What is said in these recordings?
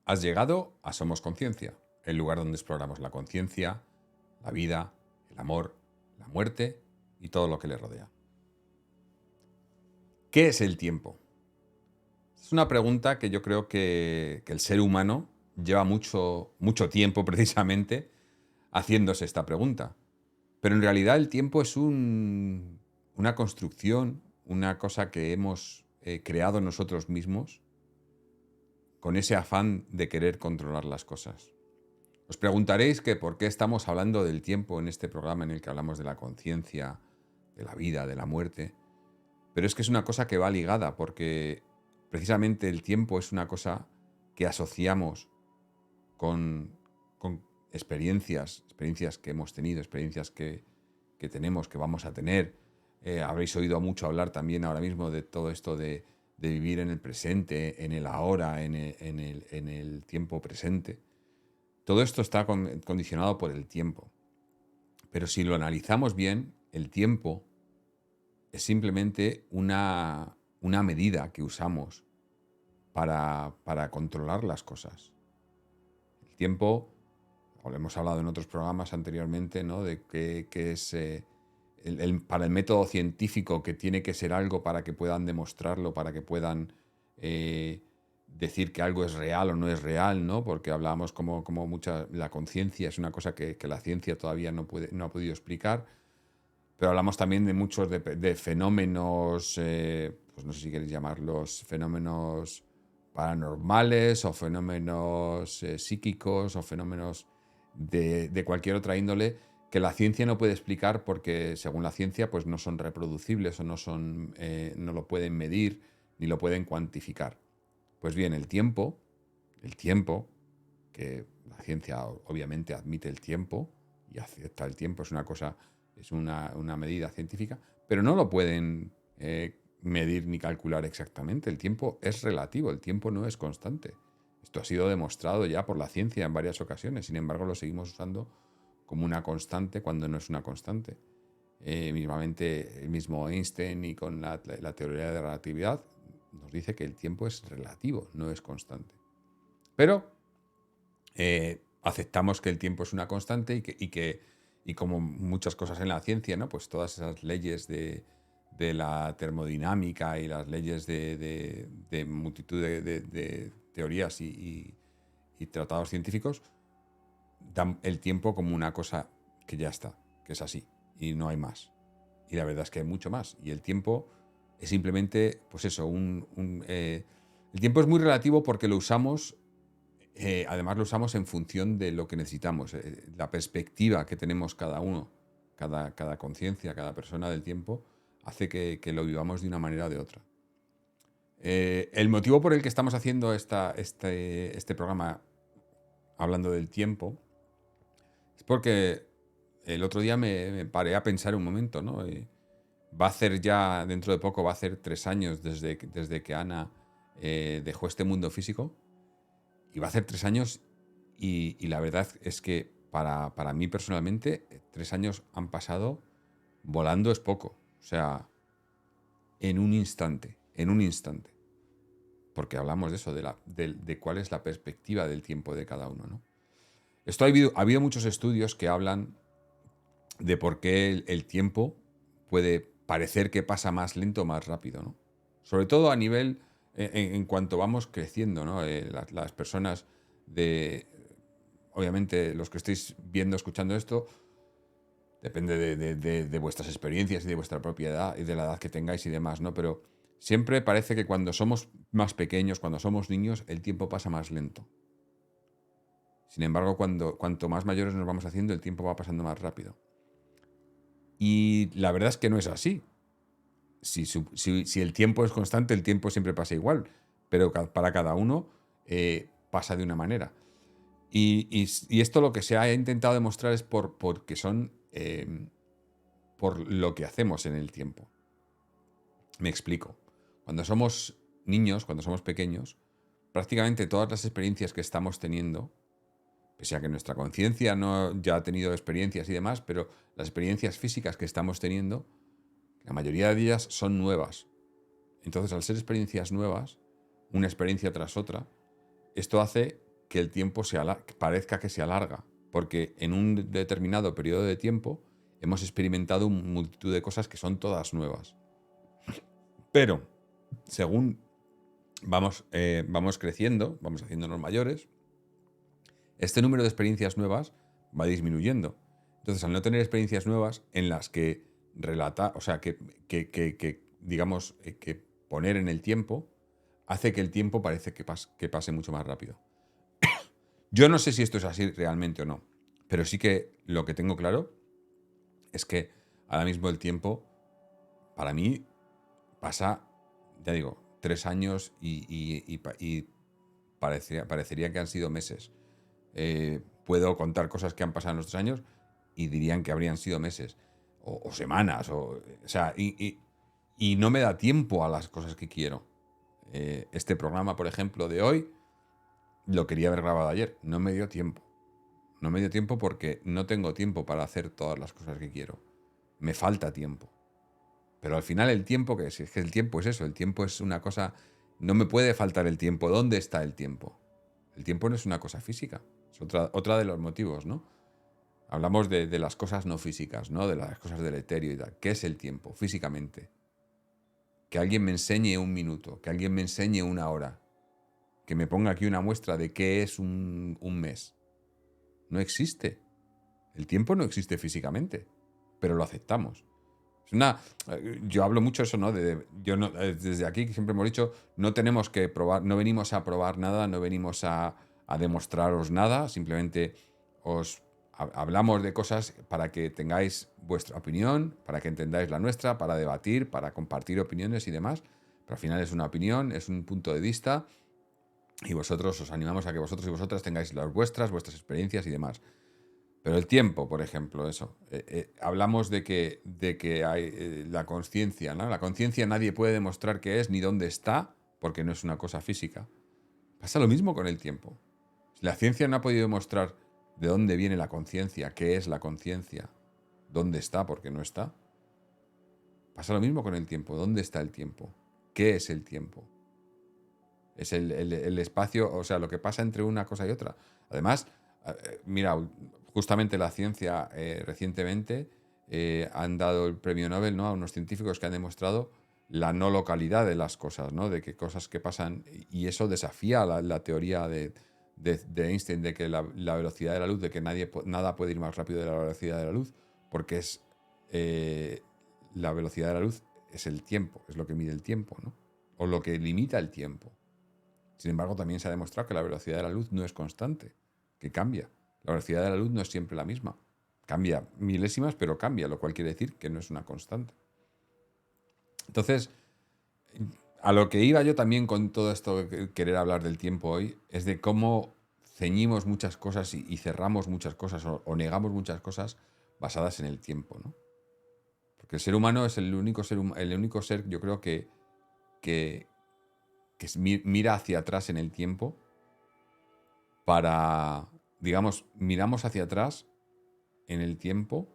Has llegado a Somos Conciencia, el lugar donde exploramos la conciencia, la vida, el amor, la muerte y todo lo que le rodea. ¿Qué es el tiempo? Es una pregunta que yo creo que el ser humano lleva mucho tiempo precisamente haciéndose esta pregunta. Pero en realidad el tiempo es una construcción, una cosa que hemos creado nosotros mismos con ese afán de querer controlar las cosas. Os preguntaréis que por qué estamos hablando del tiempo en este programa en el que hablamos de la conciencia, de la vida, de la muerte. Pero es que es una cosa que va ligada, porque precisamente el tiempo es una cosa que asociamos con experiencias que hemos tenido, experiencias que tenemos, que vamos a tener. Habréis oído mucho hablar también ahora mismo de todo esto de vivir en el presente, en el ahora, en el tiempo presente. Todo esto está condicionado por el tiempo. Pero si lo analizamos bien, el tiempo es simplemente una medida que usamos para controlar las cosas. El tiempo, como hemos hablado en otros programas anteriormente, ¿no? De que es para el método científico, que tiene que ser algo para que puedan demostrarlo, para que puedan decir que algo es real o no es real, ¿no? Porque hablábamos como la conciencia es una cosa que la ciencia todavía no ha podido explicar. Pero hablamos también de muchos de fenómenos, pues no sé si queréis llamarlos fenómenos paranormales o fenómenos psíquicos o fenómenos de cualquier otra índole que la ciencia no puede explicar porque según la ciencia pues no son reproducibles o no lo pueden medir ni lo pueden cuantificar. Pues bien, el tiempo, que la ciencia obviamente admite el tiempo y acepta el tiempo, es una medida científica, pero no lo pueden medir ni calcular exactamente. El tiempo es relativo, el tiempo no es constante. Esto ha sido demostrado ya por la ciencia en varias ocasiones, sin embargo lo seguimos usando como una constante cuando no es una constante. Mismamente el mismo Einstein y con la teoría de la relatividad nos dice que el tiempo es relativo, no es constante. Pero aceptamos que el tiempo es una constante y como muchas cosas en la ciencia, ¿no? Pues todas esas leyes de la termodinámica y las leyes de multitud de teorías y tratados científicos dan el tiempo como una cosa que ya está, que es así y no hay más. Y la verdad es que hay mucho más. Y el tiempo es simplemente, pues eso, el tiempo es muy relativo porque lo usamos. Además lo usamos en función de lo que necesitamos, la perspectiva que tenemos cada uno, cada conciencia, cada persona del tiempo, hace que lo vivamos de una manera o de otra. El motivo por el que estamos haciendo este programa hablando del tiempo es porque el otro día me paré a pensar un momento, ¿no? Va a hacer ya, dentro de poco, va a hacer 3 años desde que Ana dejó este mundo físico. Y va a hacer 3 años y la verdad es que para mí personalmente 3 años han pasado volando es poco. O sea, en un instante, en un instante. Porque hablamos de eso, de cuál es la perspectiva del tiempo de cada uno, ¿no? Ha habido muchos estudios que hablan de por qué el tiempo puede parecer que pasa más lento o más rápido, ¿no? Sobre todo a nivel, en cuanto vamos creciendo, ¿no? Las personas de, obviamente, los que estéis viendo, escuchando esto, depende de vuestras experiencias y de vuestra propia edad y de la edad que tengáis y demás, ¿no? Pero siempre parece que cuando somos más pequeños, cuando somos niños, el tiempo pasa más lento. Sin embargo, cuanto más mayores nos vamos haciendo, el tiempo va pasando más rápido. Y la verdad es que no es así. Si el tiempo es constante, el tiempo siempre pasa igual, pero para cada uno pasa de una manera. Y esto lo que se ha intentado demostrar es porque son por lo que hacemos en el tiempo. Me explico. Cuando somos niños, cuando somos pequeños, prácticamente todas las experiencias que estamos teniendo, pese a que nuestra conciencia no ya ha tenido experiencias y demás, pero las experiencias físicas que estamos teniendo, la mayoría de ellas son nuevas. Entonces, al ser experiencias nuevas, una experiencia tras otra, esto hace que el tiempo que parezca que se alarga, porque en un determinado periodo de tiempo hemos experimentado una multitud de cosas que son todas nuevas. Pero, según vamos creciendo, vamos haciéndonos mayores, este número de experiencias nuevas va disminuyendo. Entonces, al no tener experiencias nuevas en las que digamos, que poner en el tiempo, hace que el tiempo parece que pase mucho más rápido. Yo no sé si esto es así realmente o no, pero sí que lo que tengo claro es que ahora mismo el tiempo, para mí, pasa, ya digo, 3 años y parecería que han sido meses. Puedo contar cosas que han pasado en los 3 años y dirían que habrían sido meses o semanas. Y no me da tiempo a las cosas que quiero. Este programa, por ejemplo, de hoy, lo quería haber grabado ayer. No me dio tiempo. No me dio tiempo porque no tengo tiempo para hacer todas las cosas que quiero. Me falta tiempo. Pero al final el tiempo, ¿qué es? Es que el tiempo es eso. El tiempo es una cosa... No me puede faltar el tiempo. ¿Dónde está el tiempo? El tiempo no es una cosa física. Es otra de los motivos, ¿no? Hablamos de las cosas no físicas, ¿no? De las cosas del etéreo y tal. ¿Qué es el tiempo físicamente? Que alguien me enseñe un minuto, que alguien me enseñe una hora, que me ponga aquí una muestra de qué es un mes. No existe. El tiempo no existe físicamente, pero lo aceptamos. Yo hablo mucho eso, ¿no? Desde aquí siempre hemos dicho, no tenemos que probar, no venimos a probar nada, no venimos a demostraros nada, simplemente hablamos de cosas para que tengáis vuestra opinión, para que entendáis la nuestra, para debatir, para compartir opiniones y demás. Pero al final es una opinión, es un punto de vista y vosotros os animamos a que vosotros y vosotras tengáis las vuestras experiencias y demás. Pero el tiempo, por ejemplo, eso. Hablamos de que hay la conciencia, ¿no? La conciencia nadie puede demostrar qué es ni dónde está, porque no es una cosa física. Pasa lo mismo con el tiempo. La ciencia no ha podido demostrar de dónde viene la conciencia, qué es la conciencia, dónde está, porque no está. Pasa lo mismo con el tiempo. ¿Dónde está el tiempo? ¿Qué es el tiempo? Es el espacio, o sea, lo que pasa entre una cosa y otra. Además, mira, justamente la ciencia recientemente han dado el premio Nobel, ¿no? A unos científicos que han demostrado la no localidad de las cosas, ¿no? De que cosas que pasan, y eso desafía la teoría de Einstein de que la velocidad de la luz, de que nada puede ir más rápido de la velocidad de la luz, porque la velocidad de la luz es el tiempo, es lo que mide el tiempo, ¿no? O lo que limita el tiempo. Sin embargo, también se ha demostrado que la velocidad de la luz no es constante, que cambia. La velocidad de la luz no es siempre la misma. Cambia milésimas, pero cambia, lo cual quiere decir que no es una constante. Entonces, a lo que iba yo también con todo esto, querer hablar del tiempo hoy, es de cómo ceñimos muchas cosas y cerramos muchas cosas o negamos muchas cosas basadas en el tiempo, ¿no? Porque el ser humano es el único ser, yo creo que mira hacia atrás en el tiempo digamos, miramos hacia atrás en el tiempo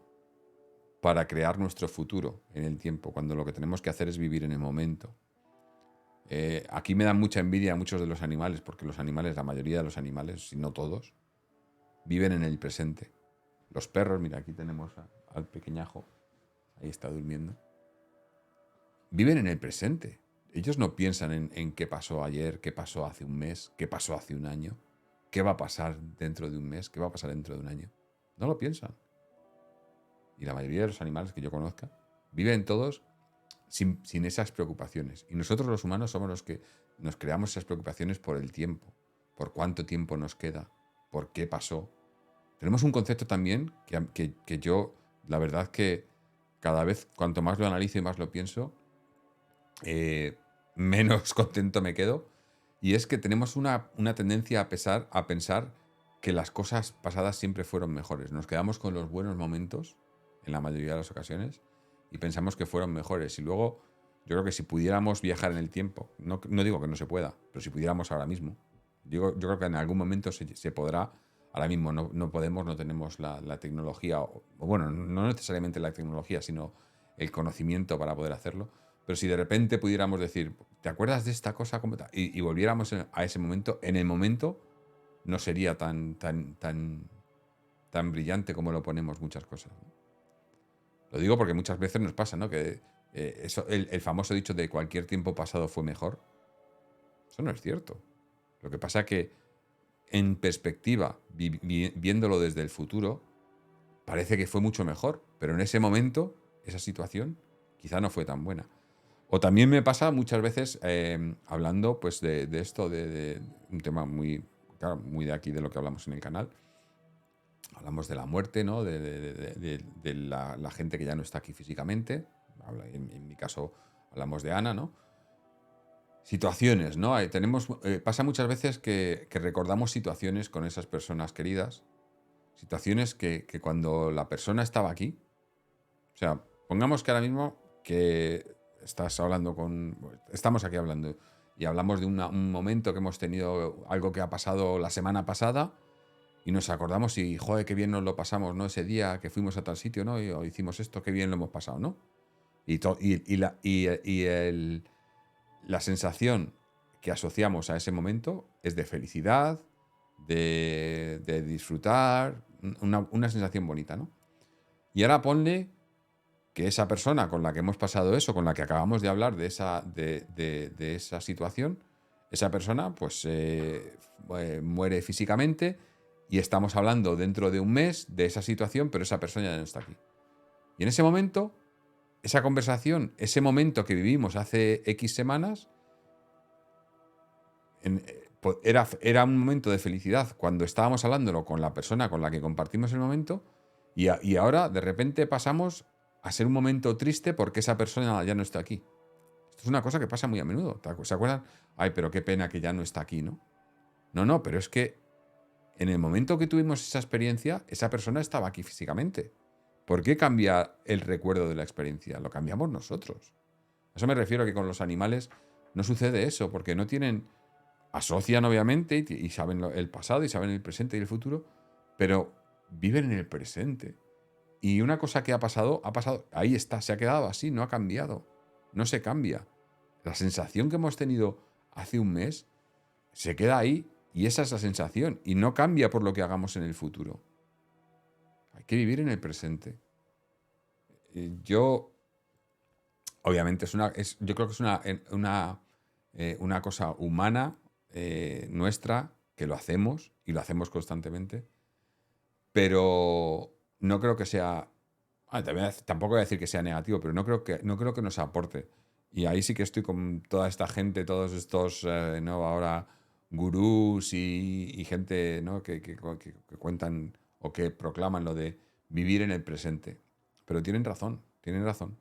para crear nuestro futuro en el tiempo, cuando lo que tenemos que hacer es vivir en el momento. Aquí me dan mucha envidia a muchos de los animales, porque los animales, la mayoría de los animales, si no todos, viven en el presente. Los perros, mira, aquí tenemos al pequeñajo, ahí está durmiendo. Viven en el presente. Ellos no piensan en qué pasó ayer, qué pasó hace un mes, qué pasó hace un año, qué va a pasar dentro de un mes, qué va a pasar dentro de un año. No lo piensan. Y la mayoría de los animales que yo conozca viven todos sin esas preocupaciones. Y nosotros los humanos somos los que nos creamos esas preocupaciones por el tiempo, por cuánto tiempo nos queda, por qué pasó. Tenemos un concepto también que yo, la verdad que cada vez, cuanto más lo analizo y más lo pienso, menos contento me quedo. Y es que tenemos una tendencia a pensar que las cosas pasadas siempre fueron mejores. Nos quedamos con los buenos momentos, en la mayoría de las ocasiones, y pensamos que fueron mejores. Y luego, yo creo que si pudiéramos viajar en el tiempo, no digo que no se pueda, pero si pudiéramos ahora mismo, yo creo que en algún momento se podrá. Ahora mismo no podemos, no tenemos la tecnología, o bueno, no necesariamente la tecnología, sino el conocimiento para poder hacerlo. Pero si de repente pudiéramos decir, ¿te acuerdas de esta cosa? Y volviéramos a ese momento, en el momento no sería tan brillante como lo ponemos muchas cosas, ¿no? Lo digo porque muchas veces nos pasa, ¿no? Que el famoso dicho de cualquier tiempo pasado fue mejor, eso no es cierto. Lo que pasa es que en perspectiva, viéndolo desde el futuro, parece que fue mucho mejor, pero en ese momento, esa situación quizá no fue tan buena. O también me pasa muchas veces hablando pues de esto, de un tema muy, claro, muy de aquí, de lo que hablamos en el canal. Hablamos de la muerte, ¿no? De la gente que ya no está aquí físicamente. En mi caso hablamos de Ana, ¿no? Situaciones, ¿no? Pasa muchas veces que recordamos situaciones con esas personas queridas, situaciones que cuando la persona estaba aquí, o sea, pongamos que ahora mismo que estamos aquí hablando y hablamos de un momento que hemos tenido, algo que ha pasado la semana pasada y nos acordamos y, joder, qué bien nos lo pasamos, ¿no? Ese día que fuimos a tal sitio, ¿no? O hicimos esto, qué bien lo hemos pasado, ¿no? La sensación que asociamos a ese momento es de felicidad, de disfrutar, una sensación bonita, ¿no? Y ahora ponle que esa persona con la que hemos pasado eso, con la que acabamos de hablar de esa situación, esa persona pues muere físicamente y estamos hablando dentro de un mes de esa situación, pero esa persona ya no está aquí. Y en ese momento, esa conversación, ese momento que vivimos hace X semanas, era un momento de felicidad cuando estábamos hablándolo con la persona con la que compartimos el momento y ahora de repente pasamos a ser un momento triste porque esa persona ya no está aquí. Esto es una cosa que pasa muy a menudo. ¿Se acuerdan? Ay, pero qué pena que ya no está aquí, ¿no? No, pero es que en el momento que tuvimos esa experiencia, esa persona estaba aquí físicamente. ¿Por qué cambia el recuerdo de la experiencia? Lo cambiamos nosotros. A eso me refiero, que con los animales no sucede eso, porque no tienen... Asocian obviamente y saben el pasado y saben el presente y el futuro, pero viven en el presente. Y una cosa que ha pasado, ahí está, se ha quedado así, no ha cambiado, no se cambia. La sensación que hemos tenido hace un mes se queda ahí y esa es la sensación y no cambia por lo que hagamos en el futuro. Hay que vivir en el presente. Yo, obviamente, yo creo que es una cosa humana nuestra, que lo hacemos y lo hacemos constantemente, pero no creo que sea... tampoco voy a decir que sea negativo, pero no creo que nos aporte. Y ahí sí que estoy con toda esta gente, todos estos, ¿no? Ahora gurús y gente, ¿no? que cuentan o que proclaman lo de vivir en el presente. Pero tienen razón, tienen razón.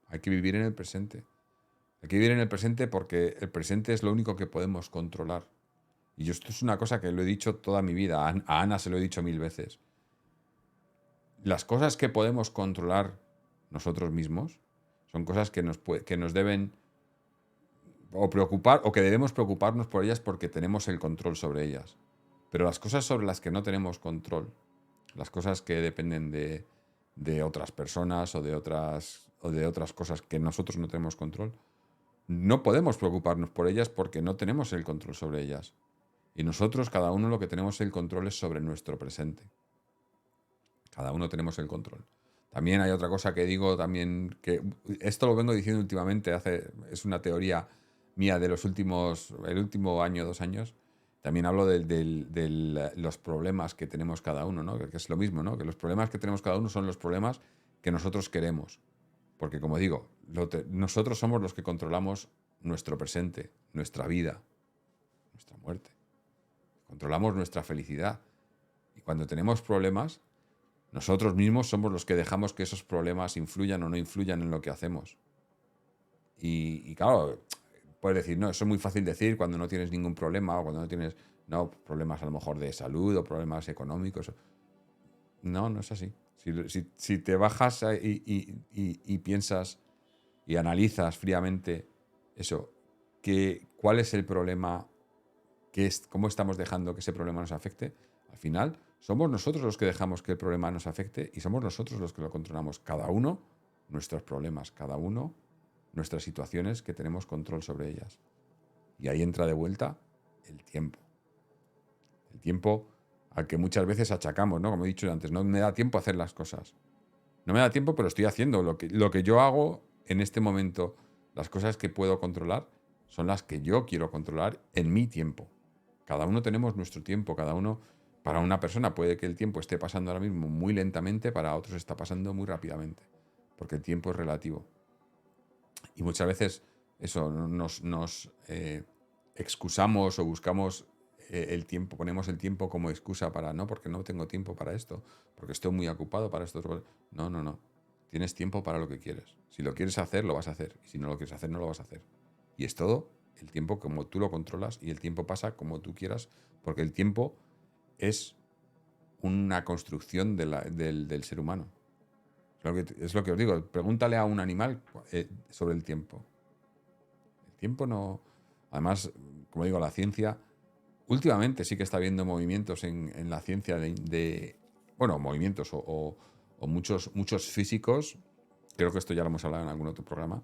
Hay que vivir en el presente. Hay que vivir en el presente porque el presente es lo único que podemos controlar. Y yo esto es una cosa que lo he dicho toda mi vida. A Ana se lo he dicho 1000 veces. Las cosas que podemos controlar nosotros mismos son cosas que nos deben o preocupar o que debemos preocuparnos por ellas porque tenemos el control sobre ellas. Pero las cosas sobre las que no tenemos control, las cosas que dependen de otras personas o de otras cosas que nosotros no tenemos control, no podemos preocuparnos por ellas porque no tenemos el control sobre ellas. Y nosotros, cada uno, lo que tenemos el control es sobre nuestro presente. Cada uno tenemos el control. También hay otra cosa que digo también, que esto lo vengo diciendo últimamente, es una teoría mía de el último año, 2 años. También hablo de los problemas que tenemos cada uno, ¿no? Que es lo mismo, ¿no? Que los problemas que tenemos cada uno son los problemas que nosotros queremos. Porque, como digo, nosotros somos los que controlamos nuestro presente, nuestra vida, nuestra muerte. Controlamos nuestra felicidad. Y cuando tenemos problemas, nosotros mismos somos los que dejamos que esos problemas influyan o no influyan en lo que hacemos. Y claro, puedes decir, no, eso es muy fácil decir cuando no tienes ningún problema o cuando no tienes problemas a lo mejor de salud o problemas económicos. No, no es así. Si te bajas y piensas y analizas fríamente eso, cuál es el problema, cómo estamos dejando que ese problema nos afecte, al final somos nosotros los que dejamos que el problema nos afecte y somos nosotros los que lo controlamos. Cada uno nuestros problemas, cada uno nuestras situaciones que tenemos control sobre ellas. Y ahí entra de vuelta el tiempo. El tiempo al que muchas veces achacamos, ¿no? Como he dicho antes, no me da tiempo a hacer las cosas. No me da tiempo, pero estoy haciendo. Lo que yo hago en este momento, las cosas que puedo controlar, son las que yo quiero controlar en mi tiempo. Cada uno tenemos nuestro tiempo, cada uno, para una persona puede que el tiempo esté pasando ahora mismo muy lentamente, para otros está pasando muy rápidamente, porque el tiempo es relativo. Y muchas veces eso nos excusamos o buscamos el tiempo, ponemos el tiempo como excusa para no, porque no tengo tiempo para esto, porque estoy muy ocupado para esto. No, no, no. Tienes tiempo para lo que quieres. Si lo quieres hacer, lo vas a hacer. Y si no lo quieres hacer, no lo vas a hacer. Y es todo el tiempo como tú lo controlas y el tiempo pasa como tú quieras, porque el tiempo es una construcción del ser humano. Es lo que os digo. Pregúntale a un animal sobre el tiempo. El tiempo no... Además, como digo, la ciencia... Últimamente sí que está habiendo movimientos en la ciencia bueno, movimientos o muchos físicos, creo que esto ya lo hemos hablado en algún otro programa,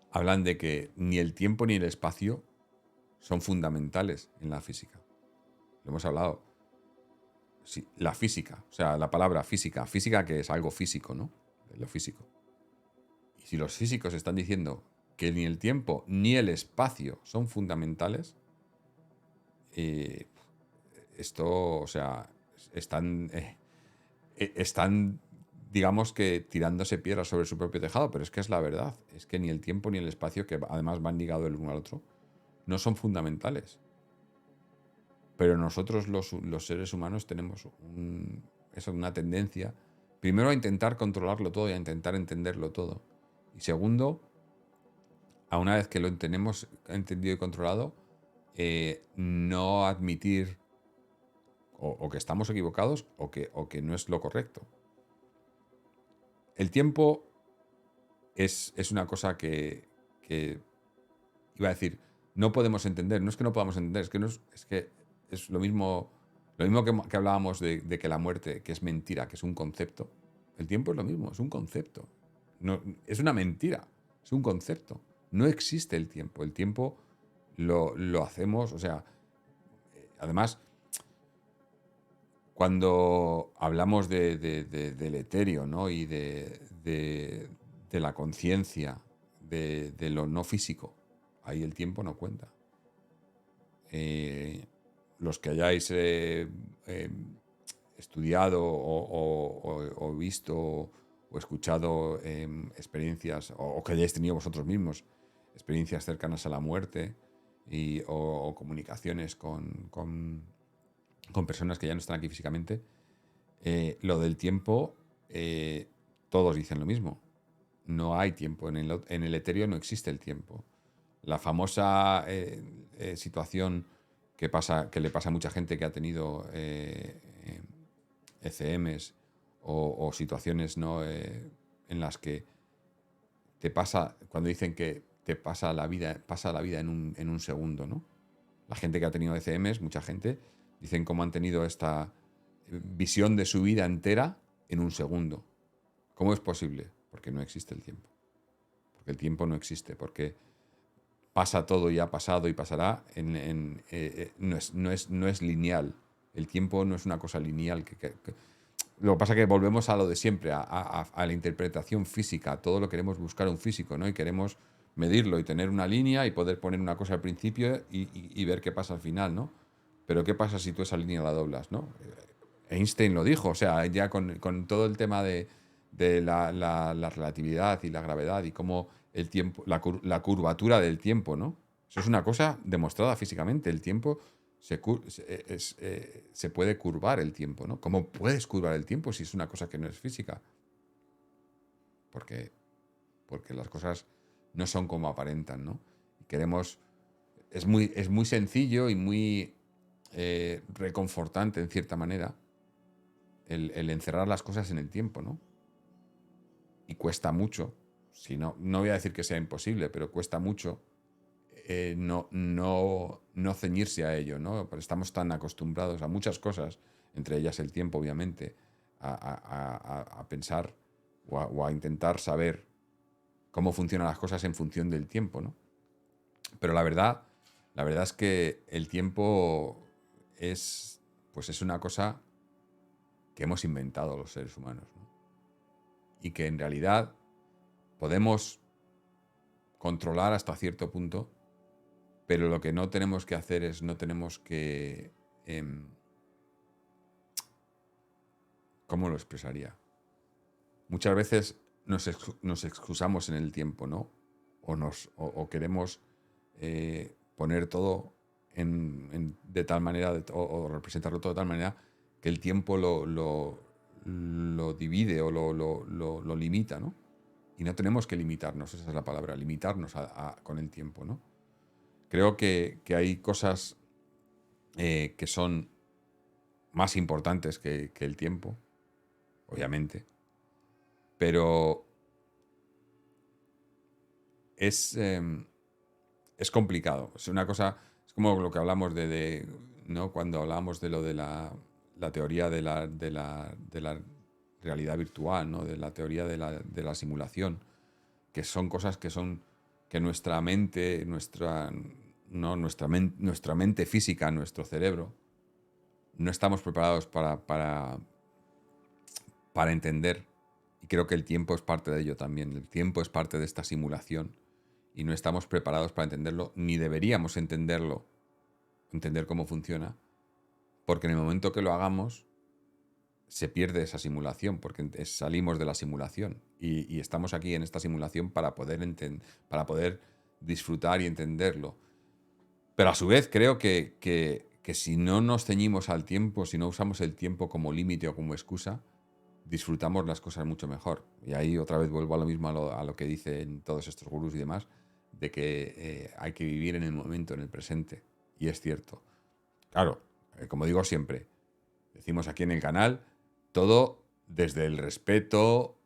hablan de que ni el tiempo ni el espacio son fundamentales en la física. Lo hemos hablado. Sí, la física, o sea, la palabra física, física que es algo físico, ¿no? Lo físico. Y si los físicos están diciendo que ni el tiempo ni el espacio son fundamentales, eh, esto, o sea, están, digamos que tirándose piedras sobre su propio tejado, pero es que es la verdad. Es que ni el tiempo ni el espacio, que además van ligados el uno al otro, no son fundamentales. Pero nosotros los seres humanos tenemos una tendencia, primero a intentar controlarlo todo y a intentar entenderlo todo. Y segundo, a una vez que lo tenemos entendido y controlado, no admitir o que estamos equivocados o que no es lo correcto. El tiempo es una cosa que iba a decir, no podemos entender. No es que no podamos entender, es que es lo mismo que hablábamos de que la muerte, que es mentira, que es un concepto. El tiempo es lo mismo, es un concepto. No, es una mentira, es un concepto. No existe el tiempo. El tiempo lo hacemos, o sea, además, cuando hablamos del etéreo, ¿no? Y de la conciencia, de lo no físico, ahí el tiempo no cuenta. Los que hayáis estudiado o visto o escuchado experiencias, o que hayáis tenido vosotros mismos experiencias cercanas a la muerte o comunicaciones con personas que ya no están aquí físicamente, lo del tiempo, todos dicen lo mismo. No hay tiempo. En el etéreo no existe el tiempo. La famosa situación que le pasa a mucha gente que ha tenido ECMs o situaciones, ¿no? En las que te pasa, cuando dicen que te pasa la vida en un segundo, ¿no? La gente que ha tenido ECMs, mucha gente, dicen cómo han tenido esta visión de su vida entera en un segundo. ¿Cómo es posible? Porque no existe el tiempo. Porque el tiempo no existe. Porque pasa todo y ha pasado y pasará. No es lineal. El tiempo no es una cosa lineal. Lo que pasa es que volvemos a lo de siempre, a la interpretación física. Todo lo queremos buscar un físico, ¿no? Y queremos medirlo y tener una línea y poder poner una cosa al principio y ver qué pasa al final, ¿no? Pero ¿qué pasa si tú esa línea la doblas, ¿no? Einstein lo dijo, o sea, ya con todo el tema de la relatividad y la gravedad y cómo el tiempo, la curvatura del tiempo, ¿no? Eso es una cosa demostrada físicamente. El tiempo se puede curvar el tiempo, ¿no? ¿Cómo puedes curvar el tiempo si es una cosa que no es física? Porque, porque las cosas no son como aparentan, ¿no? Queremos... Es muy sencillo y muy reconfortante, en cierta manera, el encerrar las cosas en el tiempo, ¿no? Y cuesta mucho, si no voy a decir que sea imposible, pero cuesta mucho no ceñirse a ello, ¿no? Porque estamos tan acostumbrados a muchas cosas, entre ellas el tiempo, obviamente, a pensar o a intentar saber cómo funcionan las cosas en función del tiempo, ¿no? Pero la verdad es que el tiempo es una cosa que hemos inventado los seres humanos, ¿no? Y que en realidad podemos controlar hasta cierto punto, pero lo que no tenemos que hacer es, no tenemos que... ¿cómo lo expresaría? Muchas veces nos excusamos en el tiempo, ¿no? O queremos poner todo de tal manera, o representarlo todo de tal manera que el tiempo lo divide o lo limita, ¿no? Y no tenemos que limitarnos, esa es la palabra, limitarnos con el tiempo, ¿no? Creo que hay cosas que son más importantes que el tiempo, obviamente, pero es, es complicado. Es una cosa, es como lo que hablamos ¿no? Cuando hablamos de lo de la teoría de la realidad virtual, ¿no? De la teoría de la simulación, que son cosas que nuestra mente, ¿no? Nuestra mente física, nuestro cerebro, no estamos preparados para entender. Y creo que el tiempo es parte de ello también. El tiempo es parte de esta simulación y no estamos preparados para entenderlo, ni deberíamos entenderlo, entender cómo funciona, porque en el momento que lo hagamos se pierde esa simulación, porque salimos de la simulación y estamos aquí en esta simulación para poder disfrutar y entenderlo. Pero a su vez creo que si no nos ceñimos al tiempo, si no usamos el tiempo como límite o como excusa, disfrutamos las cosas mucho mejor. Y ahí otra vez vuelvo a lo mismo, a lo que dicen todos estos gurús y demás, de que hay que vivir en el momento, en el presente. Y es cierto. Claro, como digo siempre, decimos aquí en el canal, todo desde el respeto,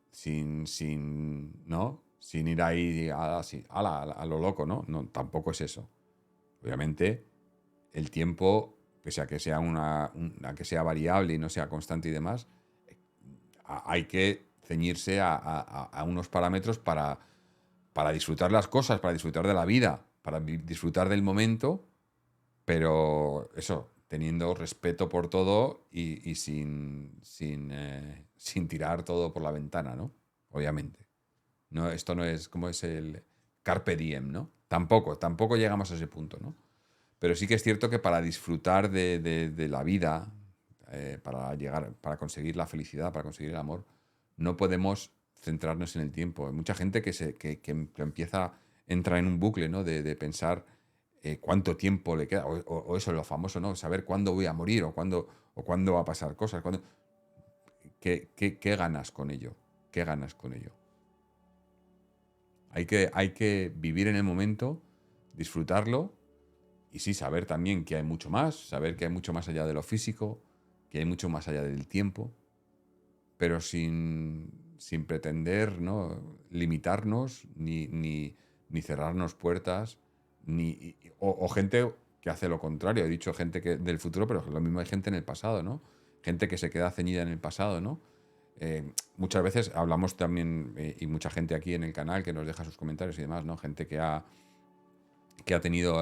¿no? Sin ir ahí a lo loco, ¿no? No, tampoco es eso. Obviamente, el tiempo, pese a que sea a que sea variable y no sea constante y demás, hay que ceñirse a unos parámetros para disfrutar las cosas, para disfrutar de la vida, para disfrutar del momento, pero eso, teniendo respeto por todo y sin tirar todo por la ventana, ¿no? Obviamente. No, esto no es como es el carpe diem, ¿no? Tampoco llegamos a ese punto, ¿no? Pero sí que es cierto que para disfrutar de la vida, para conseguir la felicidad, para conseguir el amor, no podemos centrarnos en el tiempo. Hay mucha gente que empieza, entra en un bucle, ¿no? De pensar cuánto tiempo le queda, o eso, lo famoso, ¿no? Saber cuándo voy a morir o cuándo va a pasar cosas. ¿Qué ganas con ello? ¿Qué ganas con ello? Hay que vivir en el momento, disfrutarlo. Y sí, saber también que hay mucho más, saber que hay mucho más allá de lo físico, que hay mucho más allá del tiempo, pero sin pretender, ¿no? Limitarnos ni cerrarnos puertas, o gente que hace lo contrario. He dicho gente del futuro, pero lo mismo hay gente en el pasado, ¿no? Gente que se queda ceñida en el pasado, ¿no? Muchas veces hablamos también, y mucha gente aquí en el canal que nos deja sus comentarios y demás, ¿no? Gente que ha tenido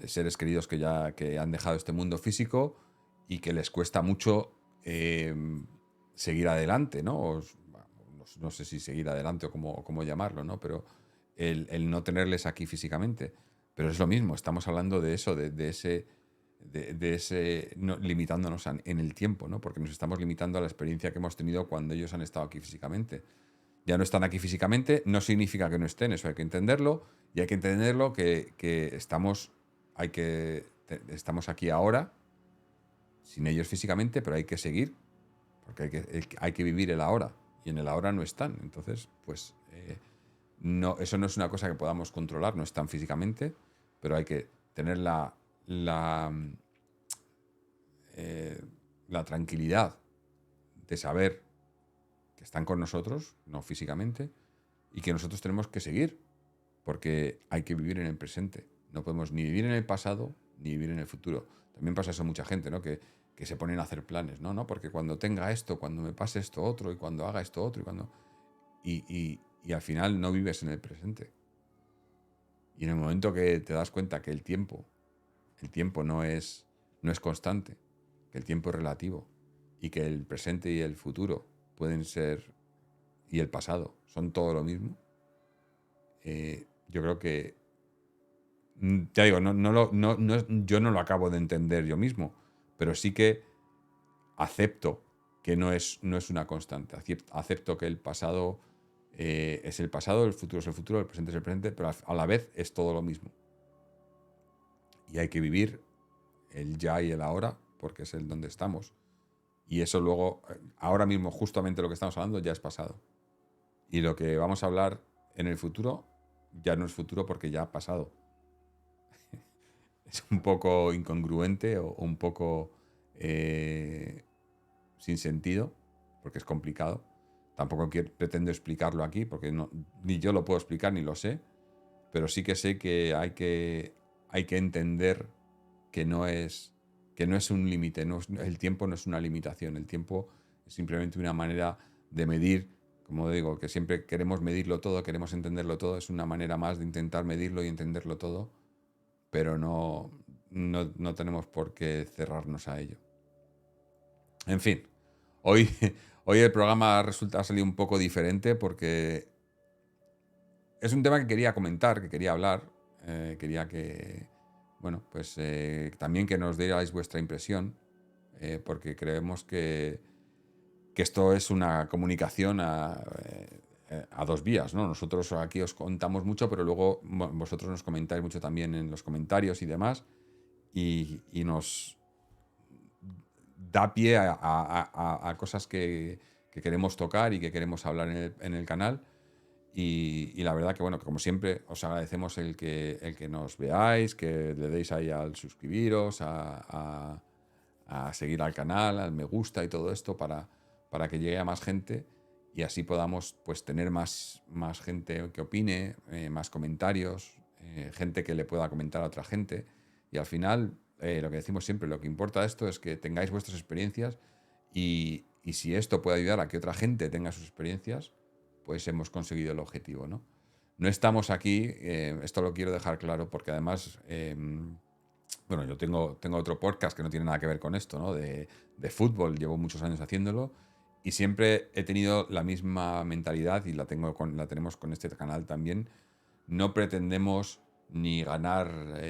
seres queridos que han dejado este mundo físico y que les cuesta mucho seguir adelante, ¿no? No sé si seguir adelante o cómo llamarlo, ¿no? Pero el no tenerles aquí físicamente. Pero es lo mismo, estamos hablando de eso, de ese limitándonos en el tiempo, ¿no? Porque nos estamos limitando a la experiencia que hemos tenido cuando ellos han estado aquí físicamente. Ya no están aquí físicamente, no significa que no estén, eso hay que entenderlo, y hay que entenderlo que estamos aquí ahora, sin ellos físicamente, pero hay que seguir, porque hay que vivir el ahora, y en el ahora no están. Entonces, pues, no, eso no es una cosa que podamos controlar, no están físicamente, pero hay que tener la, eh, la tranquilidad de saber que están con nosotros, no físicamente, y que nosotros tenemos que seguir, porque hay que vivir en el presente. No podemos ni vivir en el pasado ni vivir en el futuro. También pasa eso a mucha gente, ¿no? Que se ponen a hacer planes, ¿no? Porque cuando tenga esto, cuando me pase esto otro, y cuando haga esto otro, y al final no vives en el presente. Y en el momento que te das cuenta que el tiempo no es no es constante, que el tiempo es relativo y que el presente y el futuro pueden ser, y el pasado, son todo lo mismo, yo creo que, ya digo, yo no lo acabo de entender yo mismo, pero sí que acepto que no es una constante. Acepto que el pasado es el pasado, el futuro es el futuro, el presente es el presente, pero a la vez es todo lo mismo. Y hay que vivir el ya y el ahora, porque es el donde estamos. Y eso luego, ahora mismo, justamente lo que estamos hablando, ya es pasado. Y lo que vamos a hablar en el futuro, ya no es futuro porque ya ha pasado. Es un poco incongruente o un poco sin sentido, porque es complicado. Tampoco pretendo explicarlo aquí, porque ni yo lo puedo explicar ni lo sé, pero sí que sé que hay que entender que que no es un límite, el tiempo no es una limitación, el tiempo es simplemente una manera de medir, como digo, que siempre queremos medirlo todo, queremos entenderlo todo, es una manera más de intentar medirlo y entenderlo todo, pero no tenemos por qué cerrarnos a ello. En fin, hoy, hoy el programa ha salido un poco diferente porque es un tema que quería comentar, que quería hablar, quería que, bueno, pues también que nos dierais vuestra impresión, porque creemos que esto es una comunicación a dos vías, ¿no? Nosotros aquí os contamos mucho, pero luego vosotros nos comentáis mucho también en los comentarios y demás, y nos da pie a cosas que queremos tocar y que queremos hablar en el canal. Y la verdad que, bueno, que como siempre, os agradecemos el que nos veáis, que le deis ahí al suscribiros, a seguir al canal, al me gusta y todo esto para que llegue a más gente y así podamos pues tener más gente que opine, más comentarios, gente que le pueda comentar a otra gente. Y al final, lo que decimos siempre, lo que importa de esto es que tengáis vuestras experiencias y si esto puede ayudar a que otra gente tenga sus experiencias, pues hemos conseguido el objetivo, ¿no? No estamos aquí, esto lo quiero dejar claro, porque además, bueno, yo tengo otro podcast que no tiene nada que ver con esto, ¿no? De fútbol, llevo muchos años haciéndolo y siempre he tenido la misma mentalidad y la tenemos con este canal también. No pretendemos ni ganar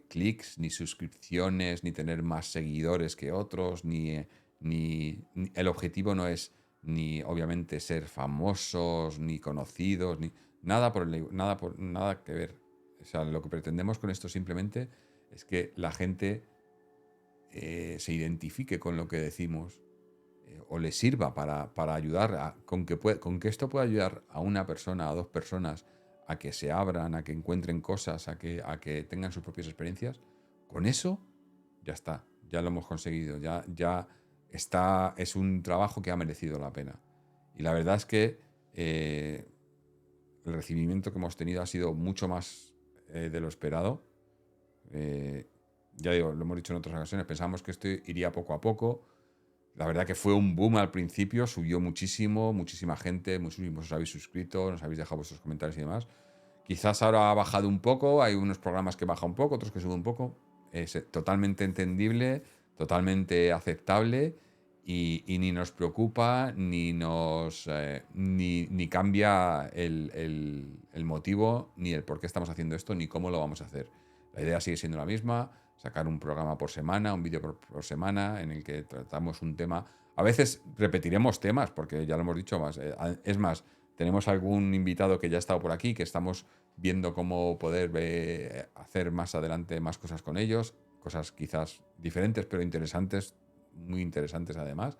clics, ni suscripciones, ni tener más seguidores que otros, ni el objetivo no es ni obviamente ser famosos, ni conocidos, ni nada que ver. O sea, lo que pretendemos con esto simplemente es que la gente se identifique con lo que decimos o le sirva para ayudar con que esto pueda ayudar a una persona, a dos personas, a que se abran, a que encuentren cosas, a que tengan sus propias experiencias. Con eso ya está, ya lo hemos conseguido, ya está, es un trabajo que ha merecido la pena. Y la verdad es que el recibimiento que hemos tenido ha sido mucho más de lo esperado. Ya digo, lo hemos dicho en otras ocasiones, pensamos que esto iría poco a poco. La verdad que fue un boom al principio, subió muchísimo, muchísima gente, muchísimos os habéis suscrito, nos habéis dejado vuestros comentarios y demás. Quizás ahora ha bajado un poco, hay unos programas que bajan un poco, otros que suben un poco. Es totalmente entendible, totalmente aceptable y ni nos preocupa ni cambia el motivo, ni el por qué estamos haciendo esto, ni cómo lo vamos a hacer. La idea sigue siendo la misma, sacar un programa por semana, un vídeo por semana en el que tratamos un tema. A veces repetiremos temas, porque ya lo hemos dicho más. Es más, tenemos algún invitado que ya ha estado por aquí, que estamos viendo cómo poder hacer más adelante más cosas con ellos, cosas quizás diferentes, pero interesantes, muy interesantes además.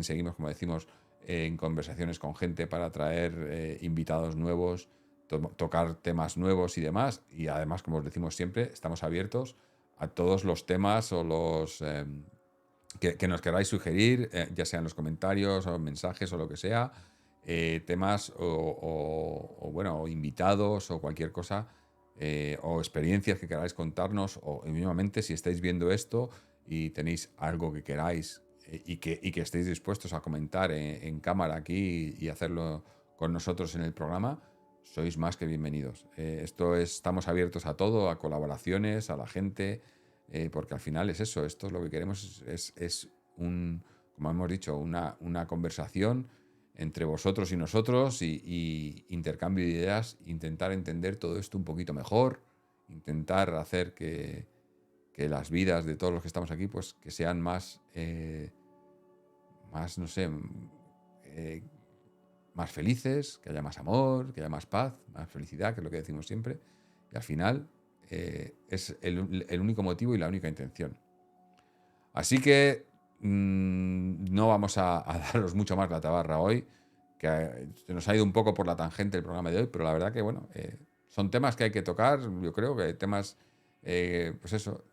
Seguimos, como decimos, en conversaciones con gente para traer invitados nuevos, tocar temas nuevos y demás. Y además, como os decimos siempre, estamos abiertos a todos los temas o que nos queráis sugerir, ya sean los comentarios o mensajes o lo que sea, temas bueno, o invitados o cualquier cosa, o experiencias que queráis contarnos, o mínimamente si estáis viendo esto y tenéis algo que queráis y que estéis dispuestos a comentar en cámara aquí y hacerlo con nosotros en el programa, sois más que bienvenidos. Estamos abiertos a todo, a colaboraciones, a la gente. porque al final es eso, esto es lo que queremos, como hemos dicho, una conversación entre vosotros y nosotros y intercambio de ideas, intentar entender todo esto un poquito mejor, intentar hacer que las vidas de todos los que estamos aquí, pues que sean más no sé, eh, más felices, que haya más amor, que haya más paz, más felicidad, que es lo que decimos siempre. Y al final es el único motivo y la única intención. Así que no vamos a daros mucho más la tabarra hoy, que se nos ha ido un poco por la tangente el programa de hoy, pero la verdad que, bueno, son temas que hay que tocar, yo creo que temas, pues eso,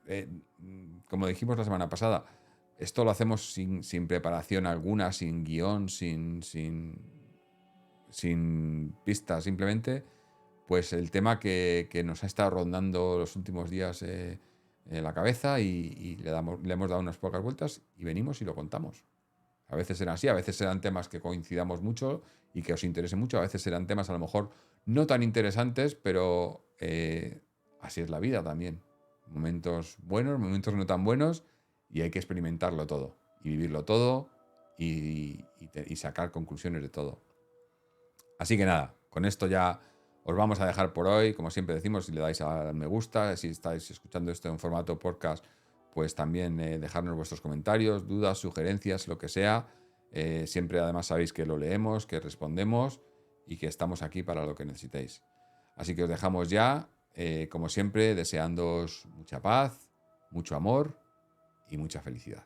como dijimos la semana pasada, esto lo hacemos sin preparación alguna, sin guión, sin pistas, simplemente pues el tema que nos ha estado rondando los últimos días en la cabeza y le hemos dado unas pocas vueltas y venimos y lo contamos. A veces serán así, a veces serán temas que coincidamos mucho y que os interesen mucho, a veces serán temas a lo mejor no tan interesantes, pero así es la vida también. Momentos buenos, momentos no tan buenos y hay que experimentarlo todo y vivirlo todo y sacar conclusiones de todo. Así que nada, con esto ya os vamos a dejar por hoy. Como siempre decimos, si le dais a me gusta, si estáis escuchando esto en formato podcast, pues también dejarnos vuestros comentarios, dudas, sugerencias, lo que sea. Siempre además sabéis que lo leemos, que respondemos y que estamos aquí para lo que necesitéis. Así que os dejamos ya, como siempre, deseándoos mucha paz, mucho amor y mucha felicidad.